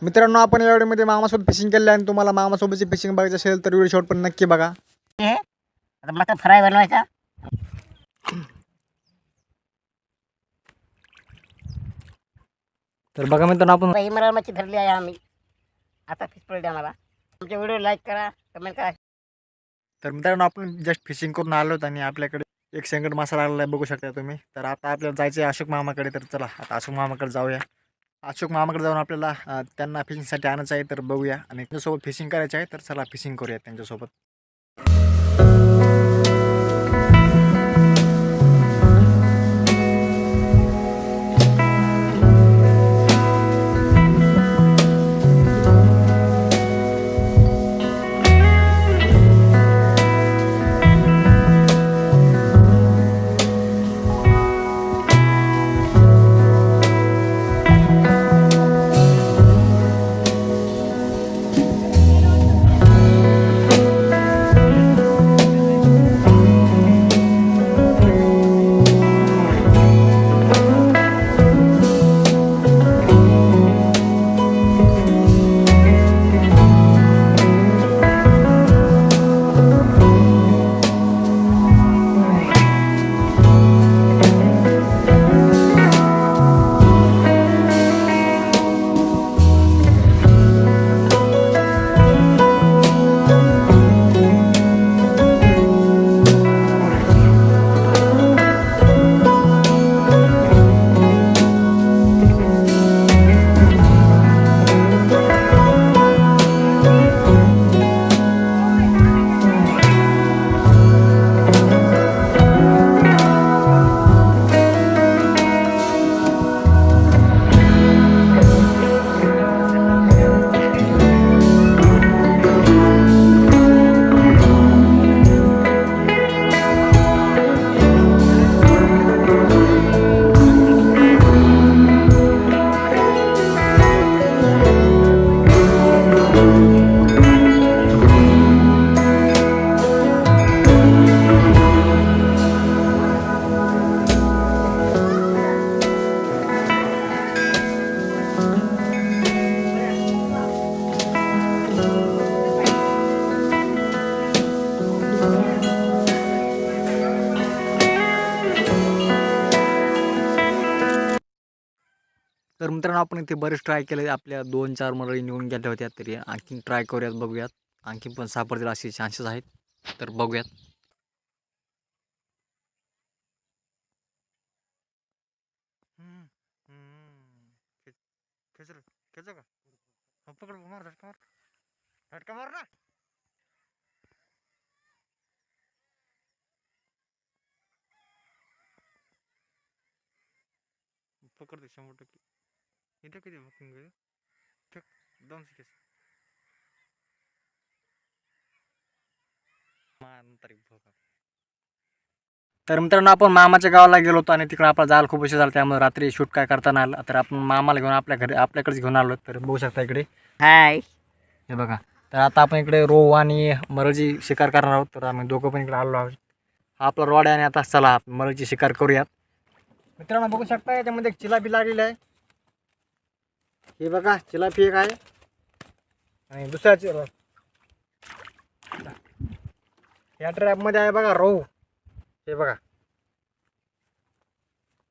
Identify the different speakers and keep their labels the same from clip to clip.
Speaker 1: मित्रांनो, आपण या व्हिडिओमध्ये मामासोबत फिशिंग केली आणि तुम्हाला मामासोबतची फिशिंग बघायची असेल तर व्हिडिओ शॉर्ट पण नक्की बघा.
Speaker 2: हे आता मस्त फ्राय बनवायचा.
Speaker 1: तर बघा मित्रांनो, आपण
Speaker 2: ही मराळ मच्छी धरली आहे आम्ही. आता फिश पडली आम्हाला. आमच्या व्हिडिओ लाईक करा, कमेंट करा.
Speaker 1: तर मित्रांनो, आपण जस्ट फिशिंग करून आलो आणि आपल्याकडे एक शेंगड मासा लागलेला आहे, बघू शकता तुम्ही. तर आता आपल्याला जायचं आहे अशोक मामाकडे. तर चला आता अशोक मामाकडे जाऊया. अशोक मामाकडे जाऊन आपल्याला त्यांना फिशिंगसाठी आणायचं आहे. तर बघूया आणि त्यांच्यासोबत फिशिंग करायचं आहे. तर चला फिशिंग करूया त्यांच्यासोबत. तर मित्रांनो, आपण इथे बरेच ट्राय केले. आपल्या 2-4 मरळी निघून गेल्या होत्या. तरी आणखीन ट्राय करूयात, बघूयात आणखीन पण सापडतील असे चान्सेस आहेत. तर बघूयात. पकड, मार झटका मार, झटका मार ना. पकडते 100%. इथे किती बुकिंग आहे? ठेक 2 सेकंड. तर मित्रांनो, आपण मामाच्या गावाला गेलो होतो आणि तिकडे आपला जाल खूप उशीर झाला, त्यामुळे रात्री शूट काय करता नाही आलं. तर आपण मामाला घेऊन आपल्याकडेच घेऊन आलो. तर बघू शकता इकडे,
Speaker 2: हाय.
Speaker 1: हे बघा. तर आता आपण इकडे रोहू आणि मरळची शिकार करणार आहोत. तर आम्ही दोघं पण इकडे आलो आहोत. हा आपला रॉड आहे आणि आता चला मरळची शिकार करूयात. मित्रांनो, बघू शकता याच्यामध्ये एक चिलापी लागलेली आहे. हे बघा, चिलापी एक आहे आणि दुसऱ्या या ट्रॅपमध्ये आहे बघा रोहू. हे बघा,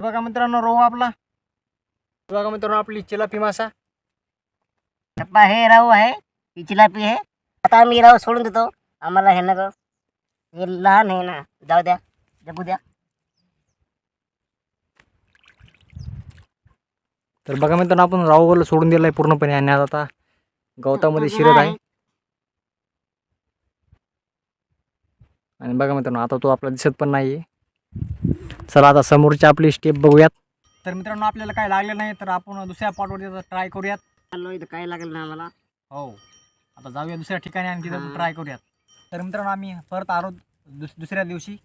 Speaker 1: बघा मित्रांनो, रोहू आपला. बघा मित्रांनो, आपली चिलापी मासा.
Speaker 2: पप्पा हे राहू आहे, ही चिलापी आहे. आता आम्ही राहू सोडून देतो. आम्हाला हे नको, हे लहान आहे ना, जाऊ द्या, जगू द्या.
Speaker 1: तर बघा मित्रांनो, आपण राहूला सोडून दिलाय पूर्णपणे आणि आता गवतामध्ये शिरत आहे. आणि बघा मित्रांनो, आता तो आपला दिसत पण नाहीये. चला आता समोरची आपली स्टेप बघूयात. तर मित्रांनो, आपल्याला काय लागलं नाही, तर आपण दुसऱ्या पॉटवरती ट्राय करूयात.
Speaker 2: चाललो इथं काय लागेल ना आम्हाला.
Speaker 1: हो, आता जाऊया दुसऱ्या ठिकाणी आणि तिथं ट्राय करूयात. तर मित्रांनो, आम्ही परत आलो दुसऱ्या दिवशी.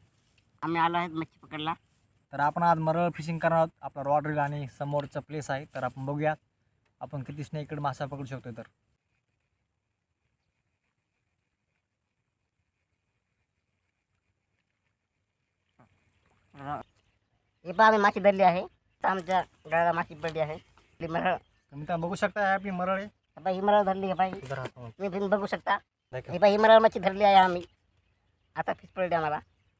Speaker 2: आम्ही आलो आहेत मच्छी पकडला.
Speaker 1: तर आपण आज मरळ फिशिंग करणार आहोत. आपला रॉड रील आणि समोरचं प्लेस आहे. तर आपण बघूयात आपण किती स्नेकड मासा पकडू शकतो. तर
Speaker 2: हे पण आम्ही माशी धरली आहे. आमच्या गळाला माशी पडली आहे.
Speaker 1: मित्रांनो, बघू शकता आपली मरळ आहे.
Speaker 2: बाई हिमराव धरली आहे बाई.
Speaker 1: इधर हात मार.
Speaker 2: तुम्ही फिल्म बघू शकता.
Speaker 1: देखा.
Speaker 2: ही बाई हिमराव मच्छी धरली आहे आम्ही. आता फिश पडली आम्हाला.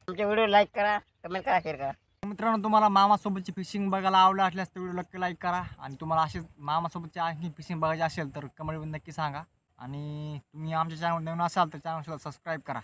Speaker 2: आमच्या व्हिडिओ लाईक करा, कमेंट करा, शेअर करा.
Speaker 1: मित्रांनो, तुम्हाला मामासोबतची फिशिंग बघायला आवडलं असल्यास तर व्हिडिओ नक्की लाईक करा. आणि तुम्हाला असेच मामासोबतची आणखी फिशिंग बघायची असेल तर कमेंटमध्ये नक्की सांगा. आणि तुम्ही आमच्या चॅनल नवीन असाल तर चॅनल सबस्क्राईब करा.